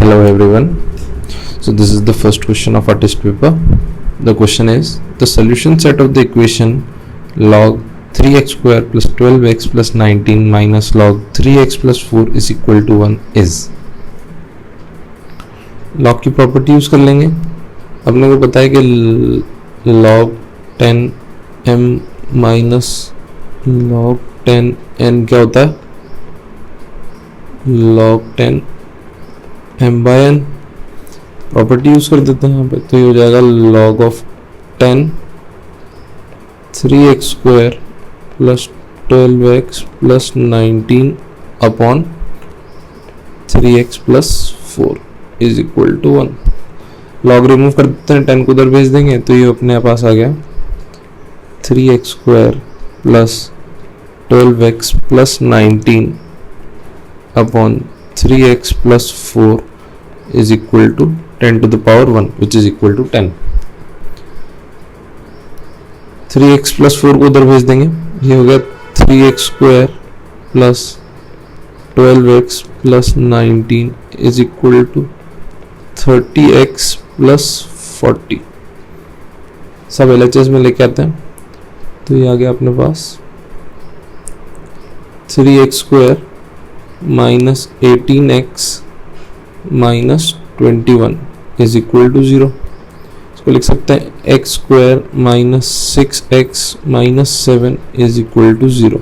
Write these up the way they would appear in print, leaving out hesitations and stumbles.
Hello everyone. So this is the first question of our test paper. The question is the solution set of the equation log 3x square plus 12x plus 19 minus log 3x plus 4 is equal to 1 is. log की property use कर लेंगे. अपने को पता है कि log 10m minus log 10n क्या होता है, log 10 m by n. Property use कर देते हैं यहाँ पे, तो ये हो जाएगा log of 10 3x square plus 12x plus 19 upon 3x plus 4 is equal to 1. Log remove कर देते हैं, 10 को उधर भेज देंगे तो ये अपने पास आ गया 3x square plus 12x plus 19 upon 3x plus 4 is equal to 10 to the power 1 which is equal to 10. 3x plus 4 को उधर भेज देंगे, ये हो गया 3x square plus 12x plus 19 is equal to 30x plus 40. सब LHS में लेके आते हैं तो ये आ गया अपने पास 3x square minus 18x minus 21 is equal to 0. इसको लिख सकते हैं x square minus 6x minus 7 is equal to 0.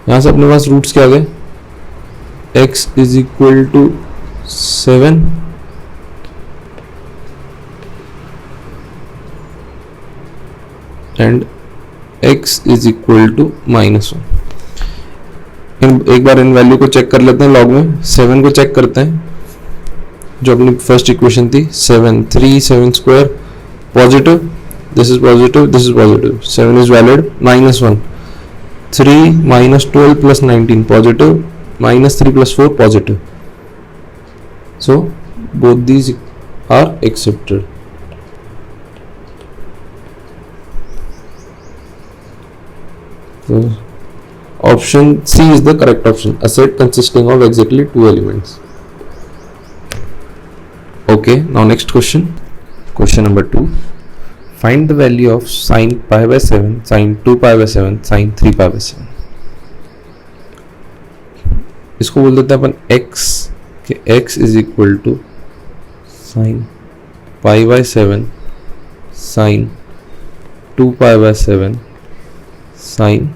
यहाँ से अपने पास रूट्स क्या आ गए, x is equal to 7 and x is equal to minus 1. एक बार इन वैल्यू को चेक कर लेते हैं. लॉग में 7 को चेक करते हैं, जो अपनी फर्स्ट इक्वेशन थी 7 square positive, this is positive, this is positive, 7 is valid, minus 1, 3 minus 12 plus 19 positive, minus 3 plus 4 positive. So both these are accepted. Option C is the correct option. A set consisting of exactly 2 elements. Okay, now next question. Question number 2. Find the value of sin pi by 7, sin 2 pi by 7, sin 3 pi by 7. इसको बोल देते हैं अपन x के x is equal to sin pi by 7, sin 2 pi by 7, sin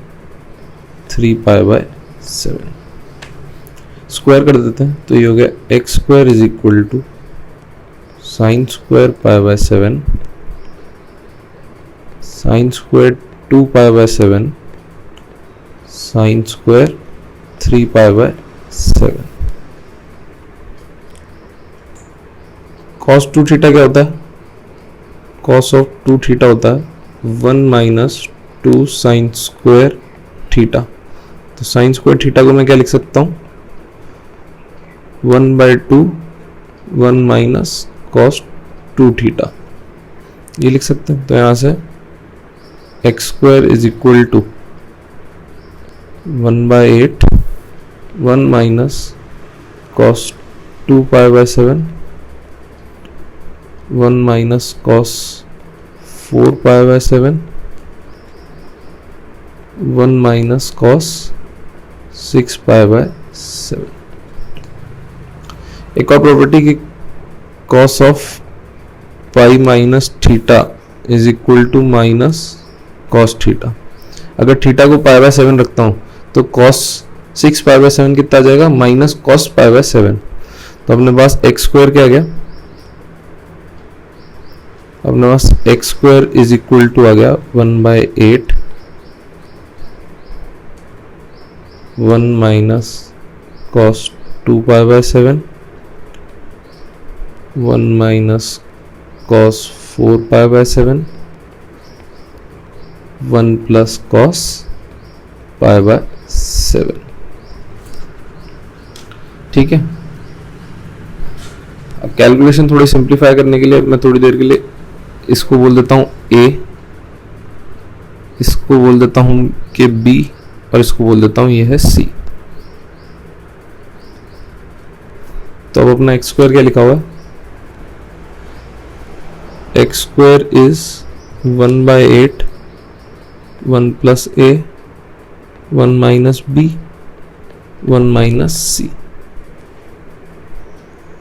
3 pi by 7. Square कर देते हैं तो ये हो गया x square is equal to sine square pi by 7, sine square 2 pi by 7, sine square 3 pi by 7. Cos 2 theta क्या होता है, कॉस ऑफ 2 थीटा होता है 1 माइनस 2 साइन स्क्वायर थीटा. तो साइन स्क्वायर थीटा को मैं क्या लिख सकता हूँ, 1/2 1 माइनस कॉस 2 थीटा, ये लिख सकते हैं. तो यहाँ से x square is equal to 1/8 1 minus cos 2 pi by 7, 1 minus cos 4 pi by 7, 1 minus cos 6 pi by 7. एक और प्रॉपर्टी की cos of pi minus theta is equal to minus cos theta. अगर थीटा को पाई बाय 7 रखता हूं तो cos 6 pi by 7 कितना आ जाएगा, माइनस कॉस पाई बाय 7. तो अपने पास एक्स स्क्वायर क्या आ गया, अपने पास x square is equal to आ गया 1/8 1 minus cos 2 pi by 7, 1 minus cos 4 pi by 7, 1 plus cos pi by 7. ठीक है. अब कैलकुलेशन थोड़ी सिंप्लीफाई करने के लिए मैं थोड़ी देर के लिए इसको बोल देता हूँ A, इसको बोल देता हूँ कि B और इसको बोल देता हूं ये है C. तो अब अपना एक्स स्क्वायर क्या लिखा हुआ है, x square is 1/8 1 plus a 1 minus b 1 minus c.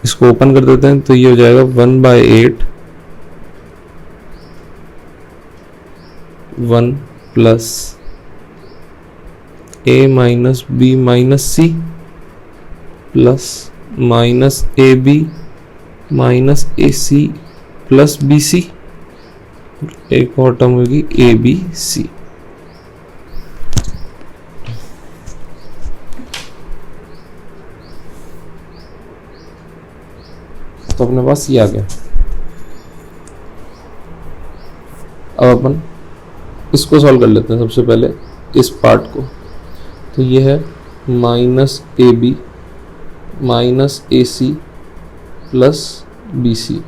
इसको ओपन कर देते हैं तो ये हो जाएगा 1/8 1 plus A minus B minus C plus minus A B minus A C plus B C, एक और टर्म होगी ए बी सी। तो अपने पास ये आ गया। अब अपन इसको सॉल्व कर लेते हैं सबसे पहले, इस पार्ट को। तो ये है minus A B minus A C plus B C,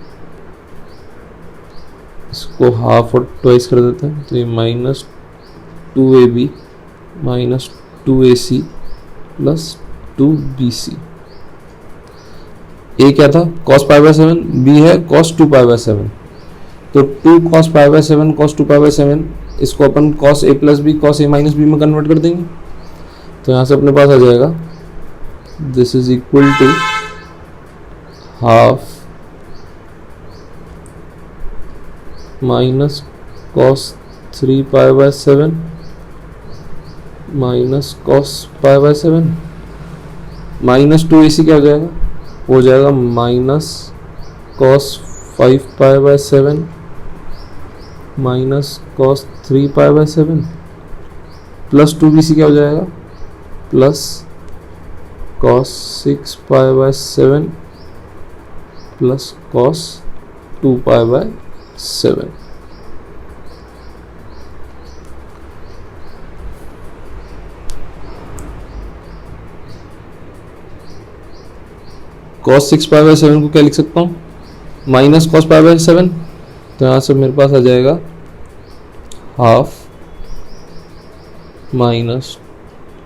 इसको हाफ और ट्वाइस कर देते हैं। तो ये minus 2ab minus 2ac plus 2bc। ए क्या था, cos π/7, बी है cos 2π/7। तो 2 cos π/7 cos 2π/7, इसको अपन cos a plus b cos a minus b में कन्वर्ट कर देंगे। तो यहाँ से अपने पास आ जाएगा this is equal to half minus cos 3π/7 minus cos π/7 minus 2ac क्या हो जाएगा, हो जाएगा minus cos 5π/7 minus cos 3π/7 plus 2bc क्या हो जाएगा, plus cos 6π/7 plus cos 2π/7। cos 6π/7 को क्या लिख सकता हूँ, माइनस cos π/7। तो यहाँ से मेरे पास आ जाएगा half minus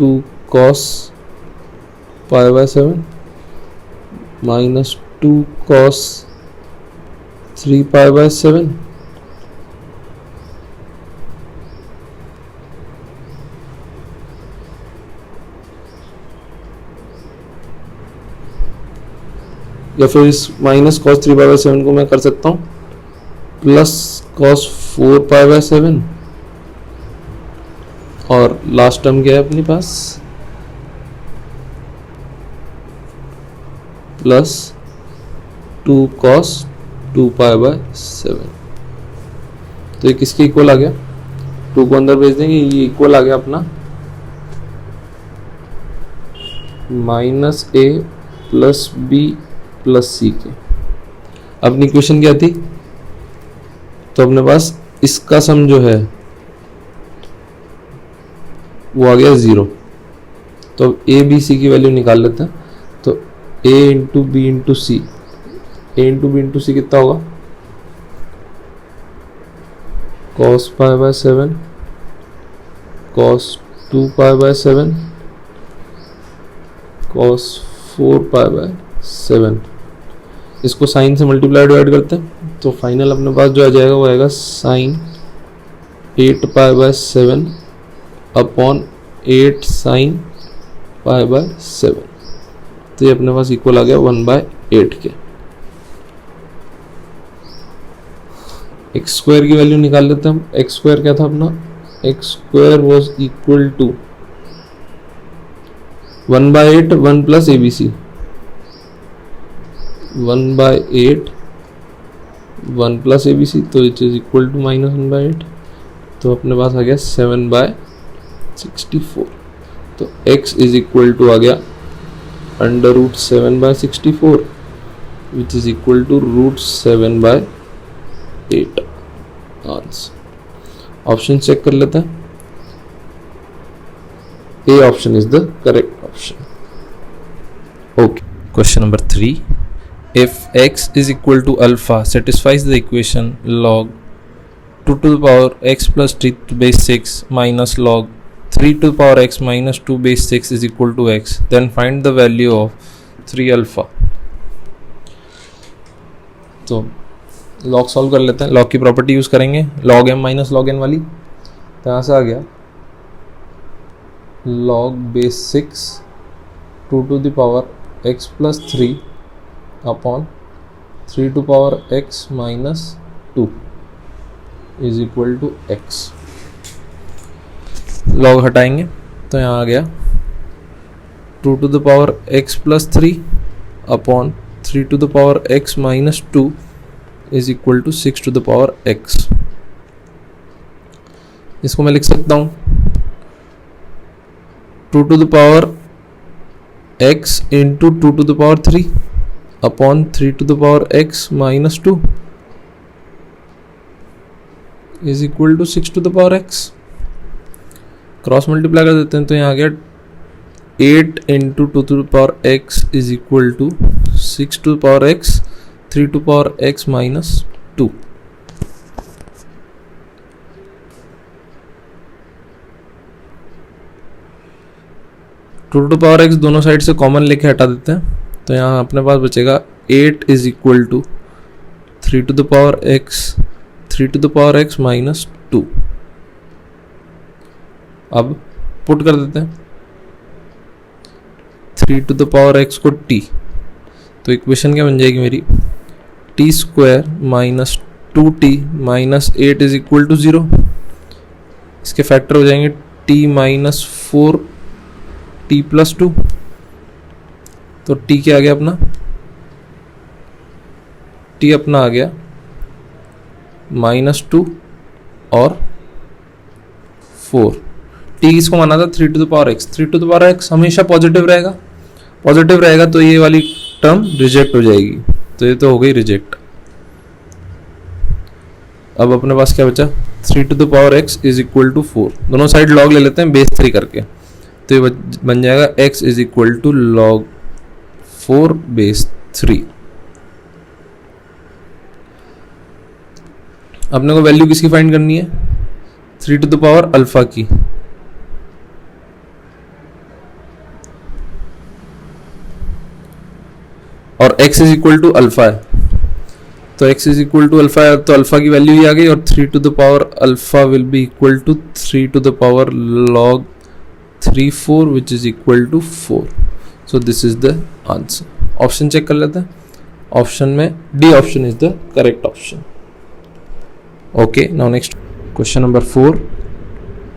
2 cos π/7 minus 2 cos 3π/7 या फिर इस माइनस cos 3π/7 को मैं कर सकता हूँ प्लस cos 4π/7 और लास्ट टर्म क्या है अपने पास प्लस 2 cos 2π/7। तो ये किसके इक्वल आ गया, 2 को अंदर भेज देंगे, ये इक्वल आ गया अपना माइनस ए प्लस बी प्लस सी के। अपनी इक्वेशन क्या थी, तो अपने पास इसका सम जो है वो आ गया 0। तो ए बी सी की वैल्यू निकाल लेते हैं। तो a into b into c, a into b into c कितना होगा, cos π/7 cos 2π/7 cos 4π/7। इसको साइन से मल्टीप्लाई डिवाइड करते हैं तो फाइनल अपने पास जो आ जाएगा वो आएगा साइन 8π/7 अपॉन 8 साइन π/7। तो ये अपने पास इक्वल आ गया 1/8 के। एक्स स्क्वायर की वैल्यू निकाल लेते हैं हम। एक्स स्क्वायर क्या था अपना, x square was equal to 1/8 1 plus ABC, 1/8 1 plus ABC, तो it is equal to minus 1/8। तो अपने पास आ गया 7/64। तो x इज इक्वल टू आ गया √7/64 which is equal to √7/8 answer. Option check कर लेते हैं। A option is the correct option. Okay. Question number 3. If x is equal to alpha satisfies the equation log 2 to the power x plus 3 to base 6 minus log 3 to the power x minus 2 base 6 is equal to x, then find the value of 3 alpha. तो log solve कर लेते हैं, log की property use करेंगे, log m minus log n वाली। तो यहाँ से आ गया log base 6 2 to the power x plus 3 upon 3 to power x minus 2 is equal to x। Log हटाएंगे तो यहाँ आ गया 2 to the power x plus 3 upon 3 to the power x minus 2 is equal to 6 to the power x। इसको मैं लिख सकता हूँ 2 to the power x into 2 to the power 3 upon 3 to the power x minus 2 is equal to 6 to the power x। Cross multiply कर देते हैं तो यहाँ आ गया 8 into 2 to the power x is equal to 6 to the power x 3 to power x minus 2। Two to power x दोनों side से common लेके हटा देते हैं तो यहाँ अपने पास बचेगा 8 is equal to 3 to the power x 3 to the power x minus 2। अब पुट कर देते हैं 3 टू द पावर x को t, तो इक्वेशन क्या बन जाएगी मेरी T square minus 2t minus 8 is equal to 0। इसके फैक्टर हो जाएंगे t माइनस 4t प्लस 2। तो t क्या आ गया अपना, t अपना आ गया -2 और 4। t इसको माना था 3 to the power x, 3 to the power x हमेशा पॉजिटिव रहेगा तो ये वाली टर्म रिजेक्ट हो जाएगी, तो ये तो हो गई रिजेक्ट। अब अपने पास क्या बचा 3 to the power x is equal to 4। दोनों साइड लॉग ले लेते हैं बेस 3 करके, तो ये बन जाएगा x is equal to log 4 base 3। अपने को वैल्यू किसकी फाइंड करनी है 3 टू द पावर अल्फा की। और x is equal to alpha है, तो x is equal to alpha है तो अल्फा की वैल्यू ही आ गई, और 3 to the power alpha will be equal to 3 to the power log 34 which is equal to 4। So this is the answer. Option check कर लेते हैं, ऑप्शन में D option is the correct option. Okay, now next question number 4।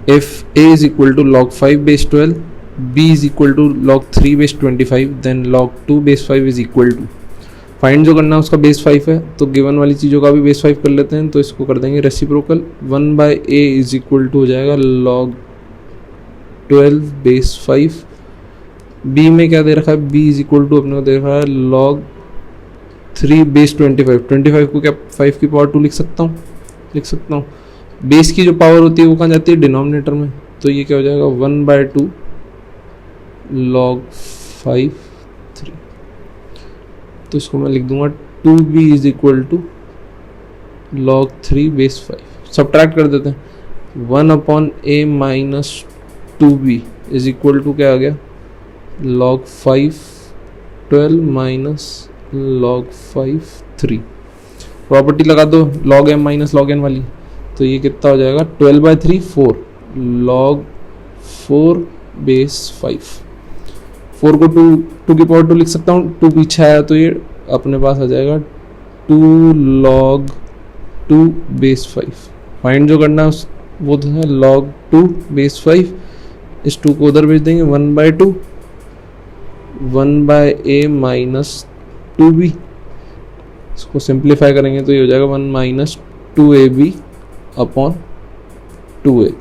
If a is equal to log 5 base 12, b is equal to log 3 base 25, then log 2 base 5 is equal to। Find जो करना है उसका base 5 है, तो given वाली चीज़ों का भी बेस 5 कर लेते हैं, तो इसको कर देंगे reciprocal. 1/a is equal to हो जाएगा log 12 बेस 5। b में क्या दे रखा है, b इज इक्वल टू अपने को दे रखा है log 3 बेस 25। 25 को क्या 5 की पावर 2 लिख सकता हूँ। बेस की जो पावर होती है वो कहाँ जाती है डिनोमिनेटर में, तो ये क्या हो जाएगा 1/2 log 5 3। तो इसको मैं लिख दूंगा 2b is equal to log 3 base 5। Subtract कर देते हैं 1/a minus 2b is equal to क्या आ गया log 5 12 माइनस log 5 3। प्रॉपर्टी लगा दो log m minus log n वाली, तो ये कितना हो जाएगा 12/3 4 log 4 बेस 5। 4 को 2 की पावर 2 लिख सकता हूँ, 2 पीछे आया तो ये अपने पास आ जाएगा 2 log 2 बेस 5। फाइंड जो करना है वो तो है log 2 बेस 5। इस 2 को उधर भेज देंगे 1/2 1/a माइनस 2b। इसको सिंप्लीफाई करेंगे तो ये हो जाएगा 1 माइनस 2ab अपॉन 2a।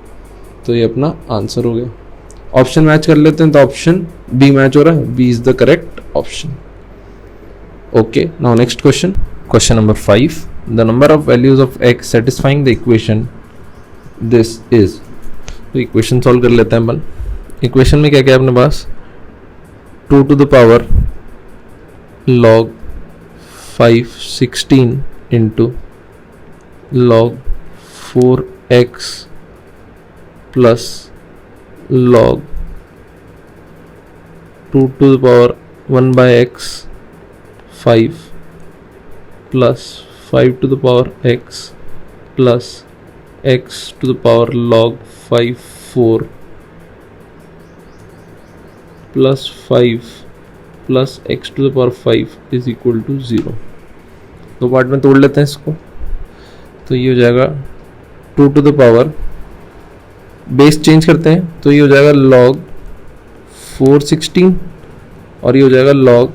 तो ये अपना आंसर हो गया। ऑप्शन मैच कर लेते हैं, तो ऑप्शन बी मैच हो रहा है, B is the correct option. Okay, now next question number 5। The number of values of x satisfying the equation this is. तो इक्वेशन सॉल्व कर लेते हैं अपन। इक्वेशन में क्या क्या है अपने पास 2 to the power log 5 16 into log 4x plus log 2 to the power 1/x 5 plus 5 to the power x plus x to the power log 5 4 plus 5 plus x to the power 5 is equal to 0। दो part में तोड़ लेते हैं इसको, तो ये हो जाएगा 2 to the power, base change करते हैं तो ये हो जाएगा log 416 और ये हो जाएगा log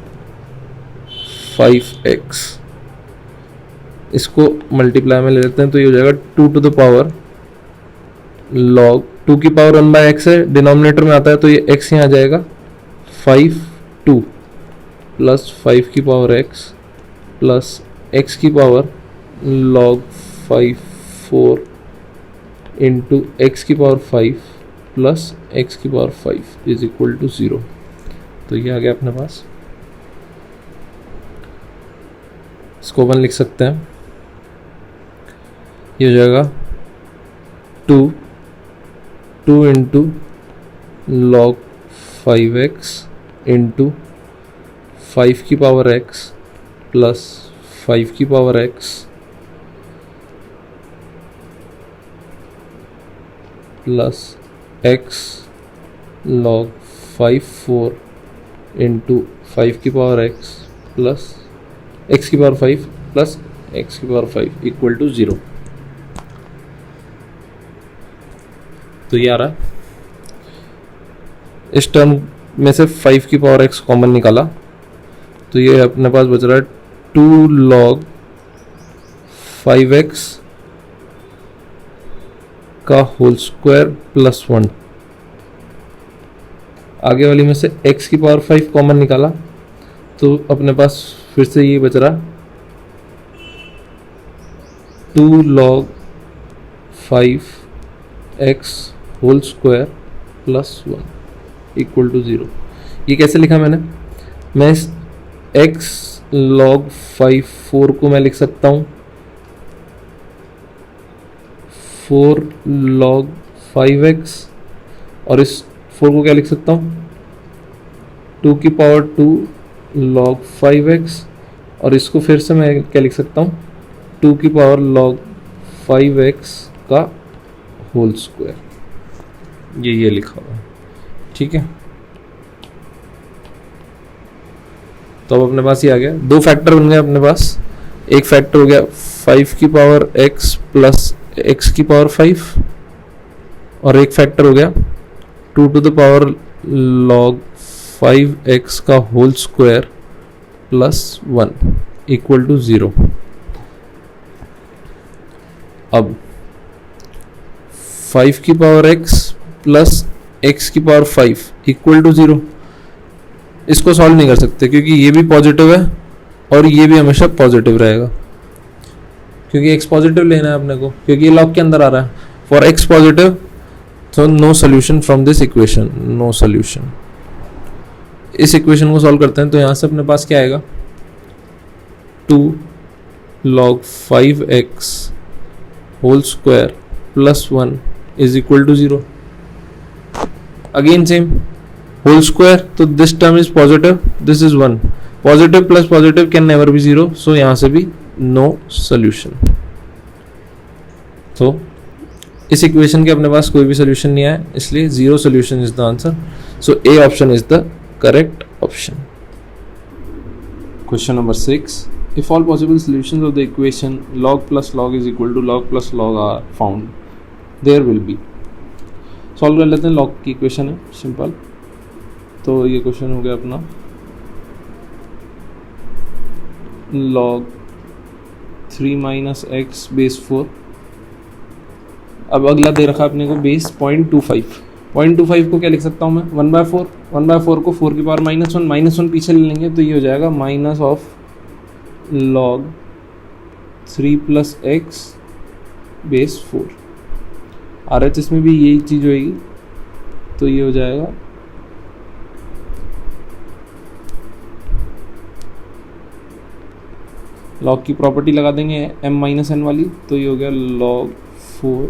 5x। इसको मल्टीप्लाई में ले लेते हैं तो ये हो जाएगा 2 टू द पावर log 2 की पावर 1 बाय x है, डिनोमिनेटर में आता है तो ये x यहाँ आ जाएगा 5 2 प्लस 5 की पावर x प्लस x की पावर log 5 4 इंटू x की पावर 5 प्लस x की पावर 5 इज इक्वल टू 0। तो ये आ गया अपने पास। इसको अपन लिख सकते हैं, ये हो जाएगा 2 इंटू log 5x इंटू 5 की पावर x प्लस 5 की power x plus x log 5 4 into 5 की पावर x प्लस x की पावर 5 प्लस x की पावर 5 इक्वल टू 0। तो ये आ रहा है। इस टर्म में से 5 की पावर x कॉमन निकाला तो ये अपने पास बच रहा है 2 log 5x का होल स्क्वायर प्लस 1। आगे वाली में से x की पावर 5 कॉमन निकाला तो अपने पास फिर से ये बच रहा 2 log 5x whole square plus 1 equal to 0। ये कैसे लिखा मैं इस x log 5 4 को मैं लिख सकता हूँ 4 log 5x और इस 4 को क्या लिख सकता हूँ 2 की पावर 2 log 5x और इसको फिर से मैं क्या लिख सकता हूँ 2 की पावर log 5x का होल स्क्वायर। ये लिखा हुआ है, ठीक है। तो अब अपने पास ये आ गया, दो फैक्टर बन गए अपने पास। एक फैक्टर हो गया 5 की पावर x प्लस x की पावर 5 और एक फैक्टर हो गया 2 to the power log 5x का whole square plus 1 equal to 0। अब 5 की पावर x प्लस x की पावर 5 इक्वल टू 0, इसको सॉल्व नहीं कर सकते क्योंकि ये भी पॉजिटिव है और ये भी हमेशा पॉजिटिव रहेगा, क्योंकि x पॉजिटिव लेना है अपने को, क्योंकि ये लॉग के अंदर आ रहा है। फॉर x पॉजिटिव तो no solution from this equation, no solution. इस इक्वेशन को सॉल्व करते हैं तो यहाँ से अपने पास क्या आएगा 2 log 5x whole square plus 1 is equal to 0। Again same whole square, तो this term is positive, this is 1, positive plus positive can never be 0, so यहाँ से भी नो सोल्यूशन। तो इस इक्वेशन के अपने पास कोई भी सोल्यूशन नहीं आया, इसलिए 0 solution is the answer. So A option is the correct option. Question number 6. If all possible solutions of the equation log plus log is equal to log plus log are found, there will be. Solve कर लेते हैं, log की equation है simple. तो ये question हो गया अपना log 3 minus x base 4। अब अगला दे रखा अपने को बेस 0.25। 0.25 को क्या लिख सकता हूँ मैं 1/4। 1/4 को 4 की पावर -1 पीछे ले लेंगे तो ये हो जाएगा minus of log 3 plus x base 4। RHS में भी यही चीज़ होएगी, तो ये हो जाएगा log की प्रॉपर्टी लगा देंगे m-n वाली, तो ये हो गया log 4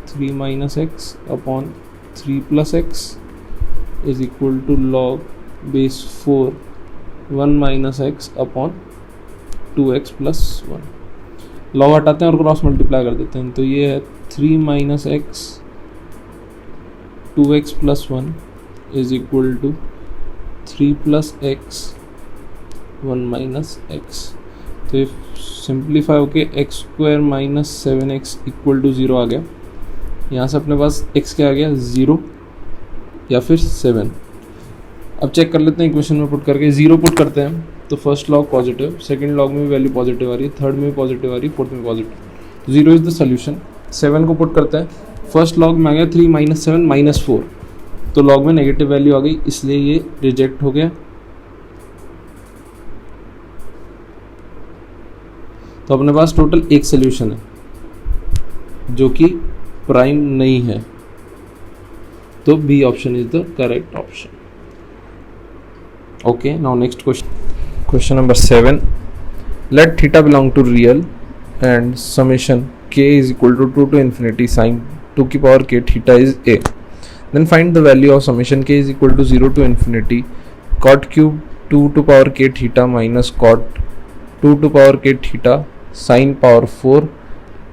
3 minus x upon 3 plus x is equal to log बेस 4 1 minus x upon 2x plus 1। Log हटाते हैं और क्रॉस मल्टीप्लाई कर देते हैं, तो ये है 3 minus x 2x plus 1 is equal to 3 plus x 1 minus x. तो ये सिंप्लीफाई होके x square minus 7x equal to 0 आ गया। यहाँ से अपने पास x क्या आ गया 0 या फिर 7। अब चेक कर लेते हैं इक्वेशन में पुट करके। 0 पुट करते हैं तो first log positive, second log में भी वैल्यू पॉजिटिव आ रही है, थर्ड में भी पॉजिटिव आ रही है, फोर्थ में पॉजिटिव। 0 is the solution. 7 को पुट करते हैं, फर्स्ट लॉग में आ गया 3 माइनस 7 माइनस 4, तो लॉग में नेगेटिव वैल्यू आ गई, इसलिए ये रिजेक्ट हो गया। तो अपने पास टोटल एक सोल्यूशन है जो कि प्राइम नहीं है, तो B option is the correct option. Okay, now next question number 7। Let theta belong to real and summation k is equal to 2 to infinity sin 2 की power k theta is a, then find the value of summation k is equal to 0 to infinity cot cube 2 to power k theta minus cot 2 to power k theta sin power 4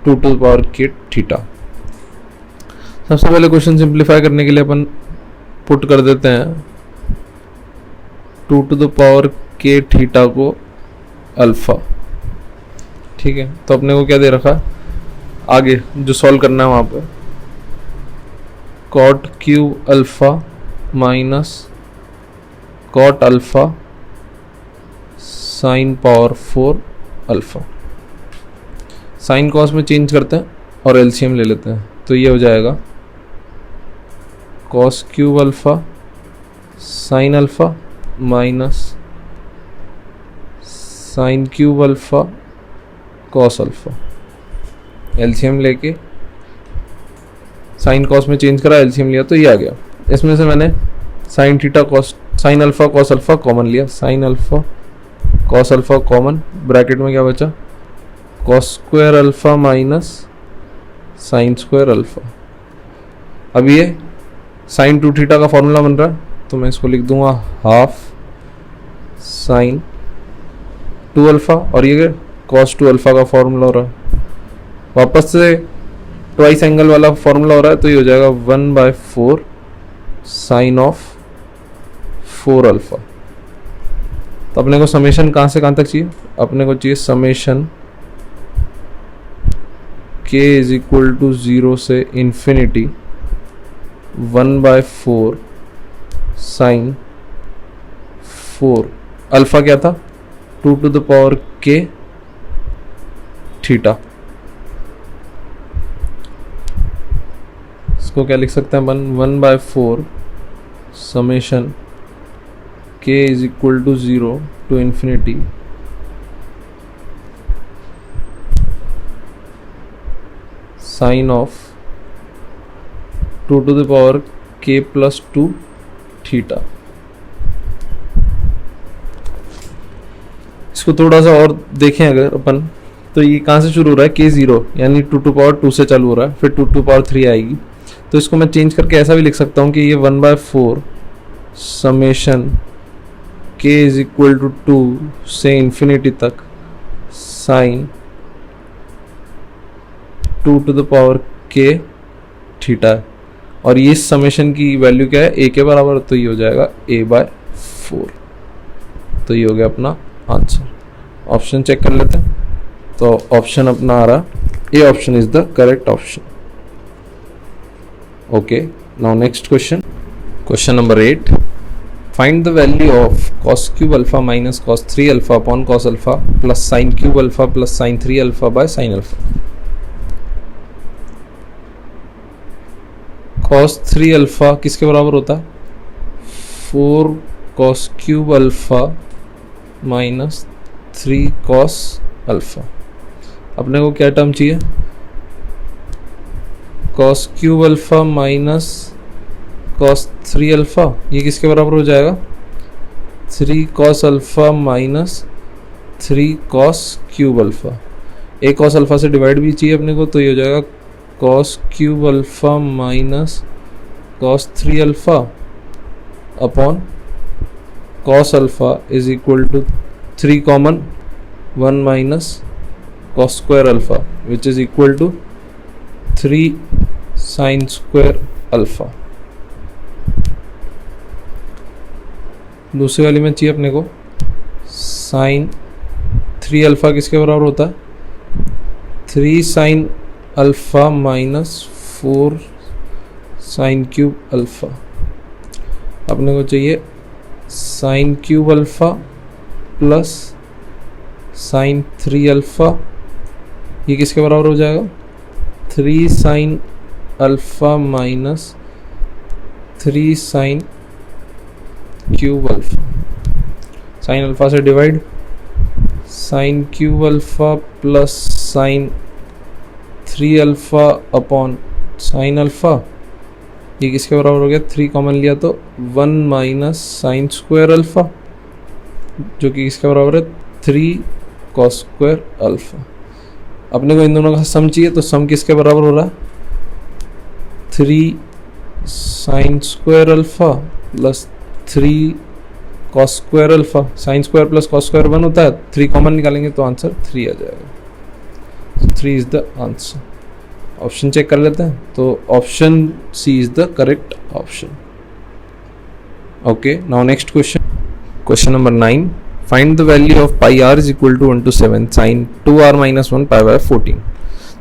2 to power k theta। सबसे पहले question simplify करने के लिए अपन put कर देते हैं 2 to the power k theta को alpha. ठीक है, तो अपने को क्या दे रखा, आगे जो सॉल्व करना है वहाँ पे cot cube alpha minus cot alpha sine power 4 alpha. Sine cos में चेंज करते हैं और एलसीएम ले लेते हैं, तो ये हो जाएगा cos cube alpha sine alpha minus sine cube alpha cos alpha. LCM लेके साइन कॉस में चेंज करा, एलसीएम लिया तो ये आ गया। इसमें से मैंने sine theta cos sine alpha cos alpha common लिया, sine alpha cos alpha common, bracket में क्या बचा cos square alpha minus sine square alpha. अब ये साइन 2 थीटा का फॉर्मूला बन रहा है, तो मैं इसको लिख दूंगा हाफ साइन 2 अल्फा, और ये कॉस 2 अल्फा का फॉर्मूला हो रहा है, वापस से ट्वाइस एंगल वाला फॉर्मूला हो रहा है, तो ये हो जाएगा 1/4 साइन ऑफ 4 अल्फा। तो अपने को समेशन कहाँ से कहाँ तक चाहिए, अपने को चाहिए summation k is equal to 0 से इन्फिनिटी 1/4 साइन 4 अल्फा क्या था 2 to the power k theta. इसको क्या लिख सकते हैं अपन 1/4 summation k is equal to 0 to infinity sine of 2 to the power k plus 2 theta. इसको थोड़ा सा और देखें अगर अपन, तो ये कहाँ से शुरू हो रहा है k0 यानी 2 to power 2 से चालू हो रहा है, फिर 2 to power 3 आएगी, तो इसको मैं चेंज करके ऐसा भी लिख सकता हूँ कि ये 1/4 summation k is equal to 2 से इन्फिनिटी तक sine 2 to the power k theta है, और ये समेशन की वैल्यू क्या है a के बराबर, तो ये हो जाएगा a/4। तो ये हो गया अपना आंसर। ऑप्शन चेक कर लेते हैं, तो ऑप्शन अपना आ रहा ए option is the correct option. Okay, now next question, question number 8। Find the value of cos cube alpha minus cos 3 alpha upon cos alpha plus sin cube alpha plus sin 3 alpha by sin alpha. cos 3 alpha किसके बराबर होता है 4 cos cube alpha minus 3 cos alpha. अपने को क्या term चाहिए cos cube alpha minus cos 3 alpha, ये किसके बराबर हो जाएगा 3 cos alpha minus 3 cos cube alpha. एक cos अल्फा से डिवाइड भी चाहिए अपने को, तो ये हो जाएगा cos cube alpha minus cos 3 alpha upon cos alpha is equal to 3 common 1 minus cos square alpha which is equal to 3 sine square alpha. दूसरी वाली में चाहिए अपने को साइन 3 अल्फा किसके बराबर होता है, 3 sine alpha minus 4 sine cube alpha. अपने को चाहिए sine cube alpha plus sine 3 alpha, ये किसके बराबर हो जाएगा, 3 sine alpha minus 3 sine cube alpha. Sine alpha से divide, sine cube alpha plus sine 3 alpha upon sine alpha, ये किसके बराबर हो गया, 3 कॉमन लिया तो 1 माइनस साइन स्क्वायर अल्फा जो कि किसके बराबर है 3 कॉस स्क्वायर अल्फा। अपने को इन दोनों का सम चाहिए तो सम किसके बराबर हो रहा है, 3 sine square alpha plus 3 cos square alpha. Sine square plus cos square 1 होता है, 3 कॉमन निकालेंगे तो आंसर 3 आ जाएगा। 3 is the answer. Option check कर लेते हैं, तो option C is the correct option. Okay, now next question, question number 9, find the value of pi r is equal to 1 to 7 sine 2r minus 1 pi by 14।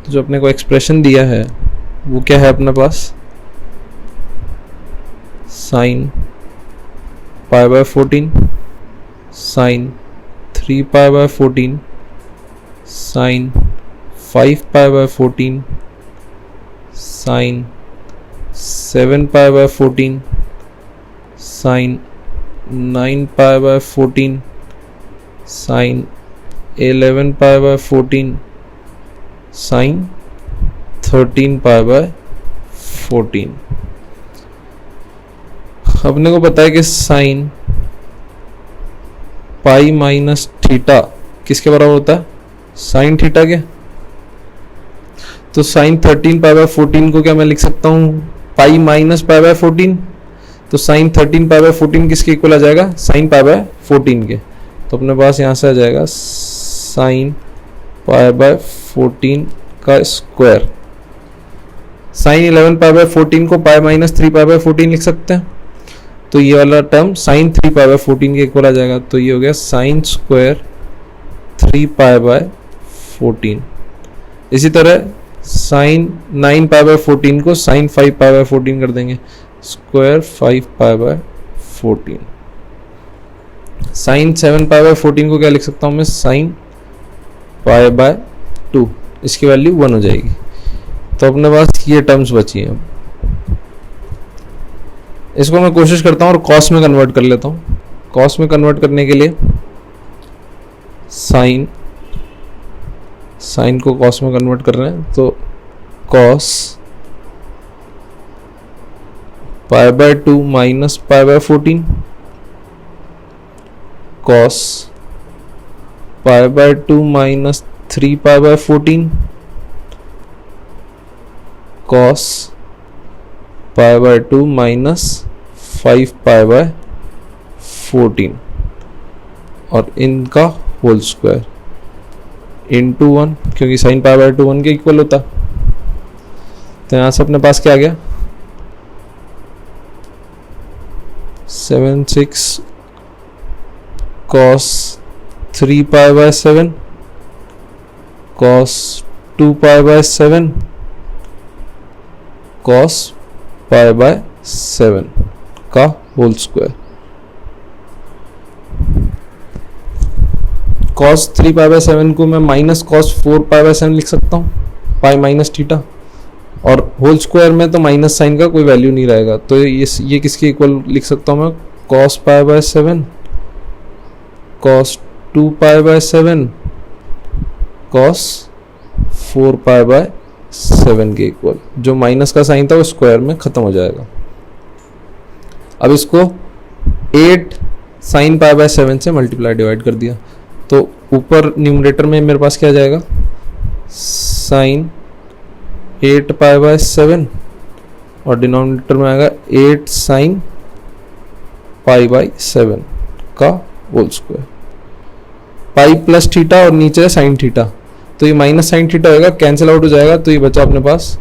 तो जो अपने को expression दिया है वो क्या है अपने पास, sine pi by 14 sine 3 pi by 14 sine 5 pi by 14 sine 7 pi by 14 sine 9 pi by 14 sine 11 pi by 14 sine 13 pi by 14। अपने को पता है कि साइन पाई माइनस थीटा किसके बराबर होता है, साइन थीटा के। तो साइन 13 पाई बाय 14 को क्या मैं लिख सकता हूँ, पाई माइनस पाई बाय 14। तो साइन 13 पाई बाय 14 किसके इक्वल आ जाएगा, साइन पाई बाय 14 के। तो अपने पास यहाँ से आ जाएगा साइन पाई बाय 14 का स्क्वायर। साइन 11 पाई बाय 14 को पाई माइनस 3 पाई बाय 14 लिख सकते हैं, तो ये वाला टर्म साइन 3 पाई बाय 14 के इक्वल आ जाएगा। तो ये हो गया साइन स्क्वायर 3 पाई बाय 14। इसी तरह साइन 9 पाई बाय 14 को साइन 5 पाई बाय 14 कर देंगे, square 5 pi by 14। Sine 7 pi by 14 को क्या लिख सकता हूँ मैं, साइन पाई बाय 2, इसकी वैल्यू 1 हो जाएगी। तो अपने पास ये टर्म्स बची हैं। इसको मैं कोशिश करता हूँ और कॉस में कन्वर्ट कर लेता हूँ। कॉस में कन्वर्ट करने के लिए साइन को कॉस में कन्वर्ट कर रहे हैं, तो cos pi bye 2 minus pi by 14 cos pi bye 2 minus 3 pi by 14 cos pi bye 2 minus 5 pi by 14 और इनका होल स्क्वायर इंटू 1, क्योंकि साइन पाई बाय 2 1 के इक्वल होता। तो यहाँ से अपने पास क्या आ गया, 7/6 cos 3 pi by 7 cos 2 pi by 7 cos pi by 7 का whole square. Cos 3 pi by 7 को मैं माइनस कॉस 4 पाई बाय 7 लिख सकता हूँ, पाई माइनस थीटा, और होल स्क्वायर में तो माइनस साइन का कोई वैल्यू नहीं रहेगा। तो ये किसके इक्वल लिख सकता हूँ मैं, cos pi by 7 cos 2 pi by 7 cos 4 pi by 7 के इक्वल। जो माइनस का साइन था वो स्क्वायर में खत्म हो जाएगा। अब इसको 8 साइन पाई बाय 7 से मल्टीप्लाई डिवाइड कर दिया, तो ऊपर न्यूमरेटर में मेरे पास क्या आ जाएगा, साइन 8 पाई बाय 7 और डिनोमिनेटर में आएगा 8 साइन पाई बाय 7 का whole square. Pi plus theta और नीचे है साइन थीटा, तो ये माइनस साइन थीटा होएगा, कैंसिल आउट हो जाएगा, तो ये बचा अपने पास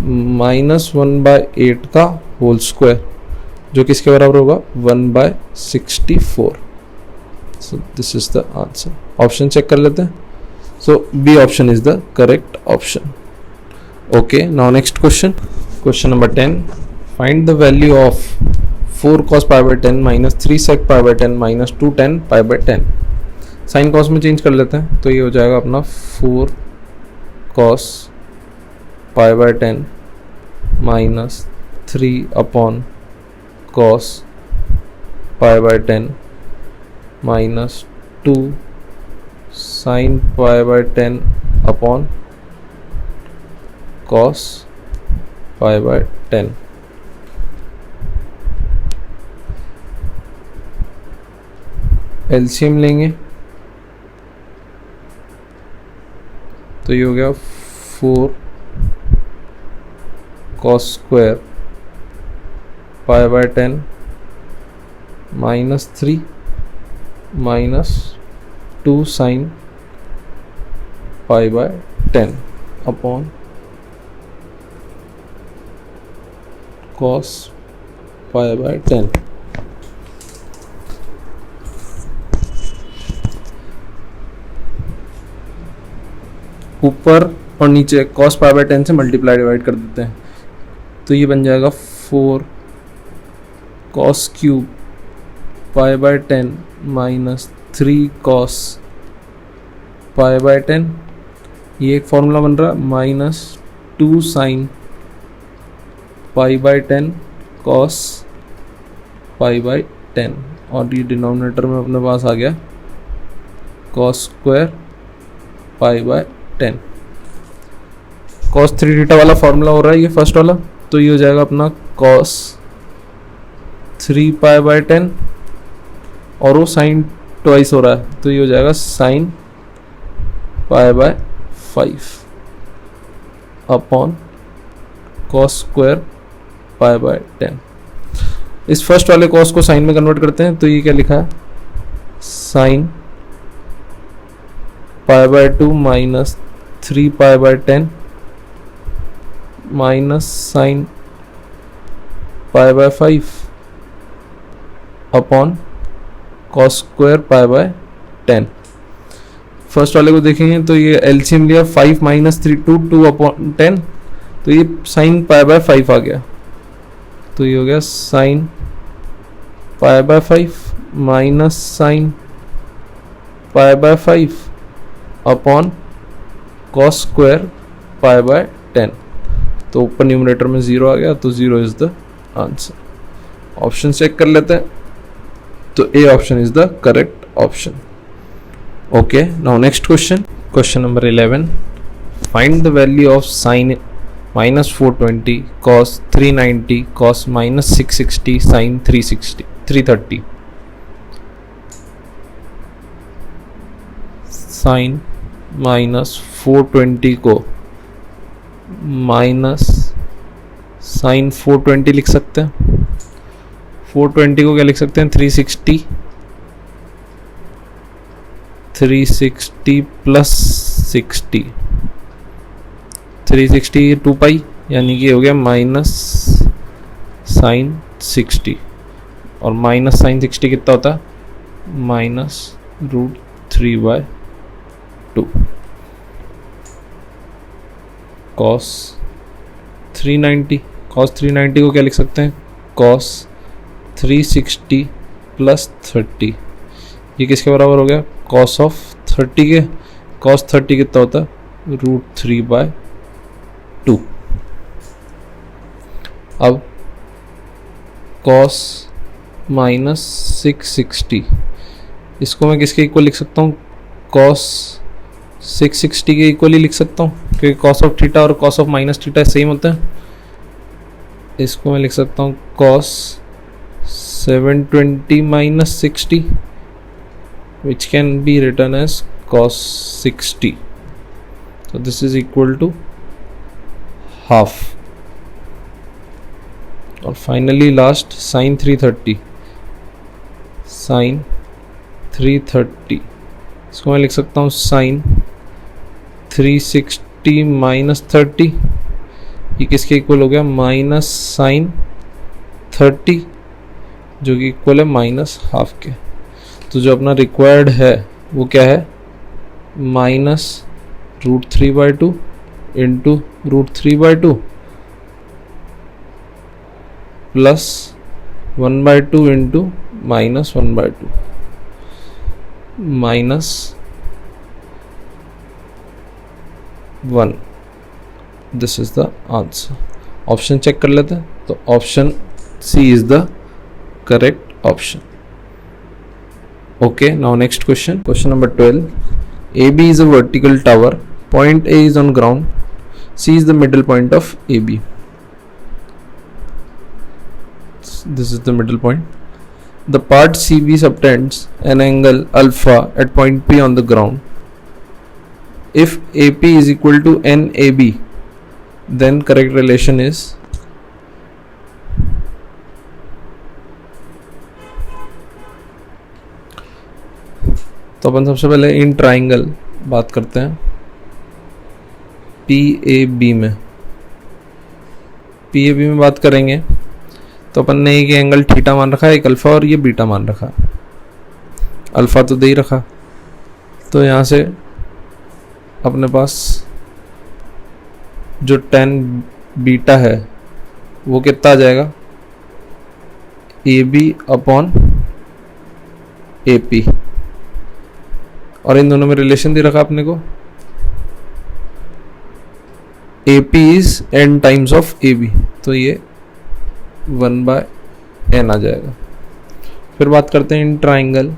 -1/8 का होल स्क्वायर, जो किसके बराबर होगा 1/64। So this is the answer. Option check कर लेते हैं। So B option is the correct option. Okay, now next question, question number 10, find the value of 4 cos π/10 minus 3 sec π/10 minus 2 tan π/10। Sign cos में change कर लेते हैं, तो ये हो जाएगा अपना 4 cos π/10 minus 3 upon cos π/10 minus 2 sin π/10 upon cos π/10। LCM लेंगे तो ये हो गया 4 cos square π/10 minus 3 minus 2 sin π/10 upon cos π/10। ऊपर और नीचे cos π/10 से मल्टीप्लाई डिवाइड कर देते हैं, तो ये बन जाएगा 4 cos क्यूब π/10 माइनस 3 cos π/10। ये एक फॉर्मूला बन रहा है, माइनस 2 sin π/10 cos π/10, और ये डिनोमिनेटर में अपने पास आ गया cos स्क्वायर π/10। cos 3 थीटा वाला फॉर्मूला हो रहा है ये फर्स्ट वाला, तो ये हो जाएगा अपना cos 3 π/10, और वो साइन ट्वाइस हो रहा है, तो ये हो जाएगा साइन π/5 अपॉन cos स्क्वायर π/10। इस फर्स्ट वाले cos को साइन में कन्वर्ट करते हैं, तो ये क्या लिखा है, sine π/2 minus 3 π/10 minus sine π/5 upon cos square π/10। First वाले को देखेंगे तो ये एलसीएम लिया, 5 माइनस 3 2 अपॉन 10, तो ये साइन π/5 आ गया, तो ये हो गया sine π/5 minus sine π/5 upon cos square π/10। तो ऊपर न्यूमरेटर में 0 आ गया, तो 0 is the answer. Option check कर लेते हैं, तो A option is the correct option. Okay, now next question, question number 11, find the value of sine -420 cos 390 cos -660 sin 330। Sine -420 को माइनस साइन 420 लिख सकते हैं। 420 को क्या लिख सकते हैं, 360 प्लस 60, 360 2 पाई, यानी कि हो गया माइनस साइन 60, और माइनस साइन 60 कितना होता है, -√3/2 cos 390 को क्या लिख सकते हैं, cos 360 प्लस 30, ये किसके बराबर हो गया, cos ऑफ 30 के, cos 30 कितना होता है, √3/2। अब cos -660, इसको मैं किसके इक्वल लिख सकता हूँ, cos 660 के इक्वल ही लिख सकता हूँ, क्योंकि cos ऑफ थीटा और cos of minus theta same होता है। इसको मैं लिख सकता हूँ cos 720 minus 60, which can be written as cos 60. So this is equal to half. और finally last sin 330 इसको मैं लिख सकता हूँ साइन 360 माइनस 30, ये किसके इक्वल हो गया, माइनस साइन 30 जो कि इक्वल है माइनस हाफ के। तो जो अपना रिक्वायर्ड है वो क्या है, minus √3/2 into √3/2 plus 1/2 into minus 1/2 minus 1। This is the answer. Option check कर लेते हैं, तो option C is the correct option. Okay, now next question. Question number 12. AB is a vertical tower. Point A is on ground. C is the middle point of AB. This is the middle point. The part CB subtends an angle alpha at point P on the ground. If AP is equal to NAB, then correct relation is तो अपन सबसे पहले in triangle बात करते हैं PAB में। PAB में बात करेंगे तो अपन ने एक एंगल थीटा मान रखा है, एक अल्फा और ये बीटा मान रखा। अल्फा तो दे ही रखा, तो यहाँ से अपने पास जो tan बीटा है वो कितना आ जाएगा, AB अपॉन AP। और इन दोनों में रिलेशन दे रखा अपने को, AP is n times of AB, तो ये 1/n आ जाएगा। फिर बात करते हैं इन ट्राइंगल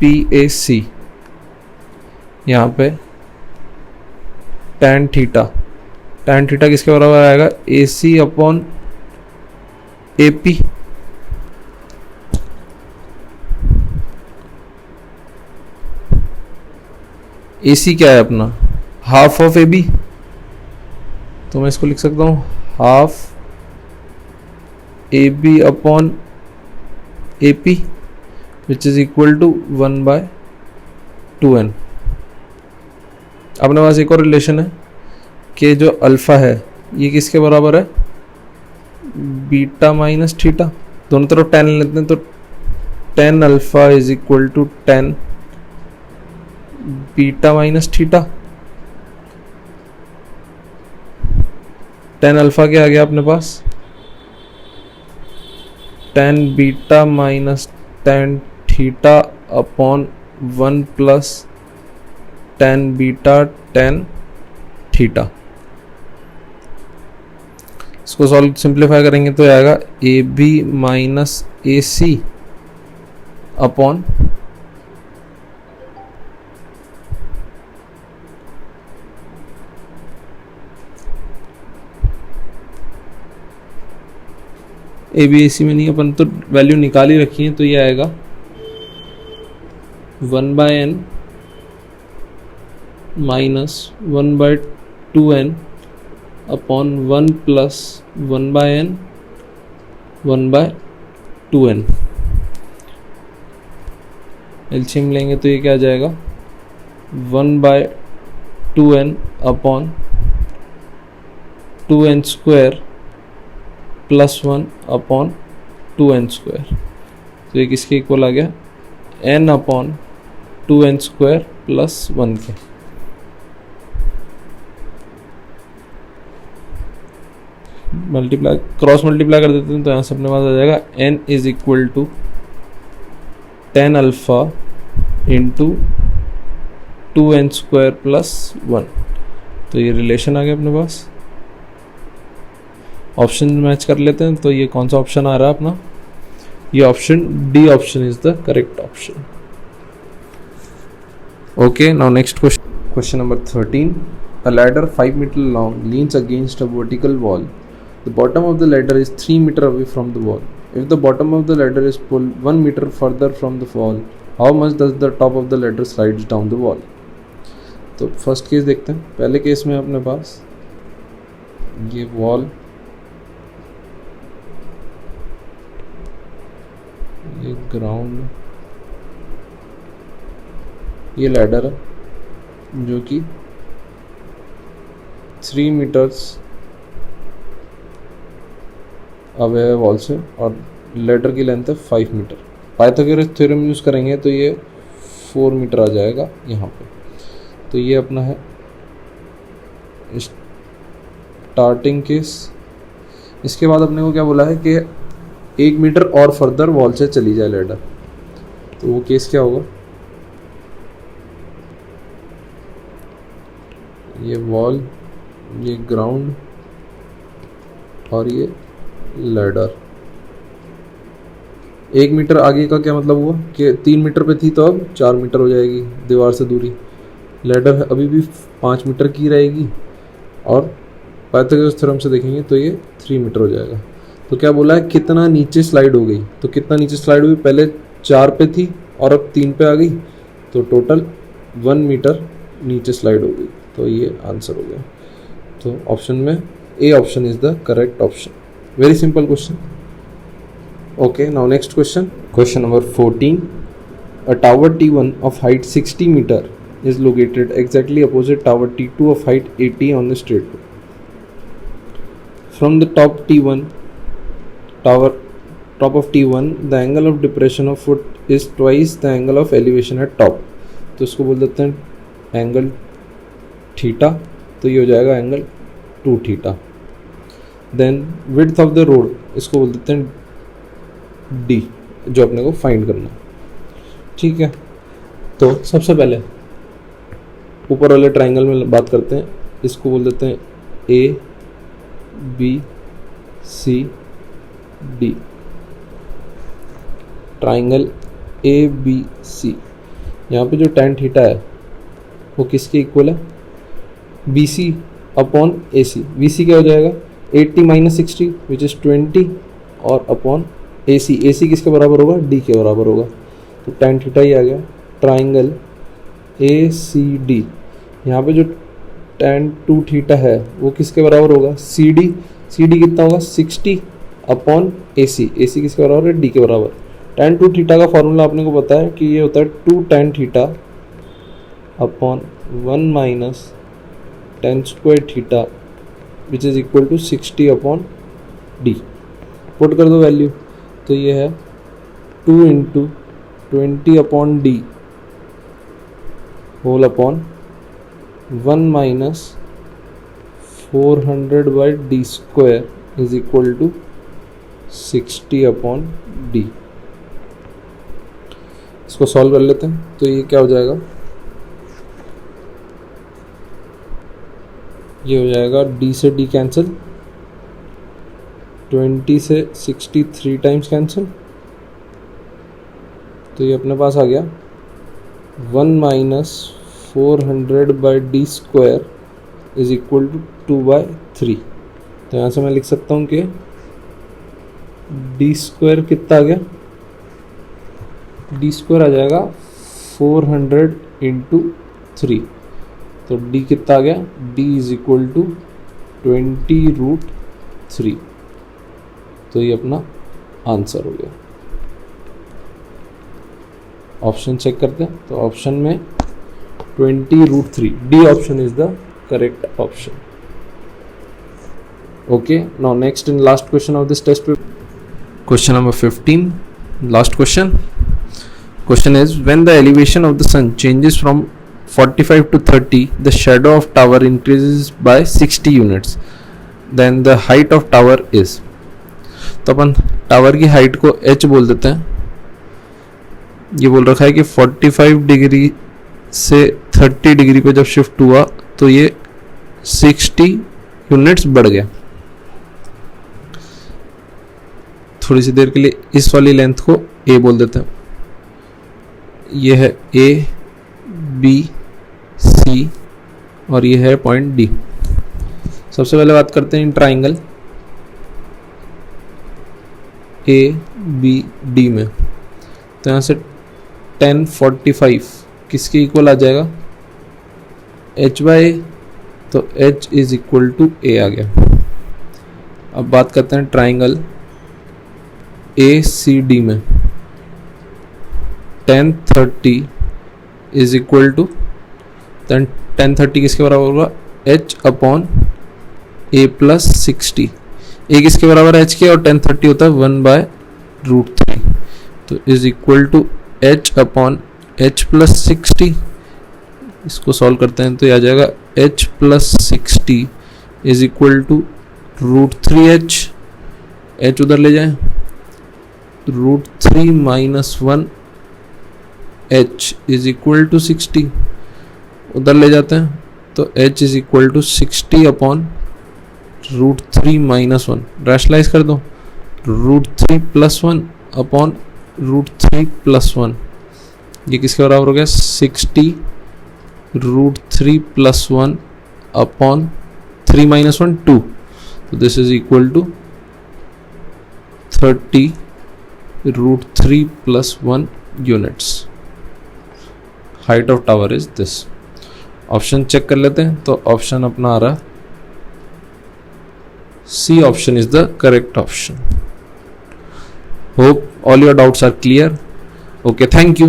PAC। यहाँ पे tan थीटा किसके बराबर आएगा, AC अपॉन AP। AC क्या है अपना, हाफ ऑफ AB, तो मैं इसको लिख सकता हूँ half AB upon AP which is equal to 1/2n। अपने पास एक और रिलेशन है कि जो अल्फा है ये किसके बराबर है, बीटा माइनस थीटा। दोनों तरफ tan लेते हैं, तो tan alpha is equal to tan beta minus theta. tan alpha क्या आ गया अपने पास, tan beta minus tan theta upon 1 plus tan beta tan theta. इसको सॉल्व सिंप्लीफाई करेंगे तो आएगा AB minus AC upon ABC में नहीं, अपन तो वैल्यू निकाल ही रखी है, तो ये आएगा 1/n minus 1/2n upon 1 plus 1/n 1/2n। LCM लेंगे तो ये क्या आ जाएगा, 1/2n upon 2n square plus 1 upon 2n square. तो ये किसके इक्वल आ गया, n upon 2n square plus 1 के। क्रॉस मल्टीप्लाई कर देते हैं तो यहाँ से अपने पास आ जाएगा n is equal to tan alpha into 2n square plus 1। तो ये रिलेशन आ गया अपने पास। ऑप्शन मैच कर लेते हैं, तो ये कौन सा ऑप्शन आ रहा है अपना, ये option D option is the correct option. Okay, now next question number 13। A ladder 5 meter long leans against a vertical wall. The bottom of the ladder is 3 meter away from the wall. If the bottom of the ladder is pulled 1 meter further from the wall, how much does the top of the ladder slides down the wall? तो first case देखते हैं। पहले case में अपने पास ये wall, ये ground, ये ladder है जो कि 3 मीटर्स अवे है वॉल से और लैडर की लेंथ है 5 मीटर। पाइथागोरस थ्योरम यूज़ करेंगे तो ये 4 मीटर आ जाएगा यहाँ पे। तो ये अपना है स्टार्टिंग केस। इसके बाद अपने को क्या बोला है कि 1 मीटर और फर्दर वॉल से चली जाए लैडर, तो वो केस क्या होगा? ये वॉल, ये ग्राउंड और ये लैडर। 1 मीटर आगे का क्या मतलब हुआ कि 3 मीटर पे थी तो अब 4 मीटर हो जाएगी दीवार से दूरी। लैडर अभी भी 5 मीटर की रहेगी और पाइथागोरस थ्योरम से देखेंगे तो ये 3 मीटर हो जाएगा। तो क्या बोला है कितना नीचे स्लाइड हो गई, तो कितना नीचे स्लाइड हुई, पहले 4 पे थी और अब 3 पे आ गई, तो टोटल 1 मीटर नीचे स्लाइड हो गई। तो ये आंसर हो गया। तो ऑप्शन में ए option is the correct option. Very simple question. Okay, now next question, question number 14। A tower T1 of height 60 meter is located exactly opposite tower T2 of height 80 on the straight road. From the top of T1, the angle of depression of foot is twice the angle of elevation at top. तो इसको बोल देते हैं angle theta, तो ये हो जाएगा angle 2 theta. Then width of the road, इसको बोल देते हैं डी, जो अपने को फाइंड करना है। ठीक है, तो सबसे पहले ऊपर वाले ट्राइंगल में बात करते हैं। इसको बोल देते हैं A B C D. Triangle A B C, यहाँ पे जो tan थीटा है वो किसके इक्वल है? बी सी अपॉन ए सी। बी सी क्या हो जाएगा? 80 माइनस 60 विच इज़ 20 और अपॉन ए सी। ए सी किसके बराबर होगा? डी के बराबर होगा। तो tan थीटा ही आ गया। ट्राइंगल ए सी डी, यहाँ पे जो tan 2 थीटा है वो किसके बराबर होगा? C D. सी डी कितना होगा? 60 अपॉन ए सी। ए सी किसके बराबर है? डी के बराबर। tan 2 थीटा का फॉर्मूला आपने को पता है कि ये होता है 2 tan theta upon 1 minus tan square theta which is equal to 60 upon D. Put कर दो वैल्यू, तो ये है 2 into 20 upon D whole upon 1 minus 400 by D square is equal to 60 upon D. इसको सॉल्व कर लेते हैं, तो ये क्या हो जाएगा? ये हो जाएगा d से d कैंसिल, 20 से 60 3 टाइम्स कैंसिल, तो ये अपने पास आ गया 1 minus 400 by D square is equal to 2/3। तो यहाँ से मैं लिख सकता हूँ कि डी स्क्वायर कितना आ गया? डी स्क्वायर आ जाएगा 400 इंटू 3। तो d कितना आ गया? d is equal to 20√3। तो ये अपना आंसर हो गया। ऑप्शन चेक करते हैं, तो ऑप्शन में 20√3, D option is the correct option. Okay, now next and last question of this test paper, question number 15, last question. Question is, when the elevation of the sun changes from 45 to 30, the shadow of tower increases by 60 units. Then the height of tower is. तो अपन tower की height को h बोल देते हैं। ये बोल रखा है कि 45 डिग्री से 30 डिग्री पे जब शिफ्ट हुआ तो ये 60 यूनिट्स बढ़ गया। थोड़ी सी देर के लिए इस वाली लेंथ को a बोल देते हैं। ये है ए बी सी और ये है पॉइंट डी। सबसे पहले बात करते हैं इन ट्राइंगल ए बी डी में। तो यहाँ से 1045 किसके इक्वल आ जाएगा? h बाई, तो h इज इक्वल टू ए आ गया। अब बात करते हैं ट्राइंगल ए सी डी में। 1030 इज इक्वल टू देन 1030 किसके बराबर होगा, h upon a plus 60। a किसके बराबर है h के, और 1030 होता है 1/√3, तो is equal to h upon h plus 60। इसको सॉल्व करते हैं तो ये आ जाएगा h plus 60 is equal to √3h, h उधर ले जाएं, √3 minus 1 h is equal to 60, उधर ले जाते हैं तो h is equal to 60 upon √3 minus 1, rationalise कर दो, √3 प्लस 1 अपॉन √3 प्लस 1, ये किसके बराबर हो गया, 60 √3 प्लस 1 अपॉन 3 माइनस 1 2, तो this is equal to 30 √3 plus 1 units. Height of tower is this. Option check कर लेते हैं, तो ऑप्शन अपना आ रहा, C option is the correct option. Hope all your doubts are clear. Okay, thank you.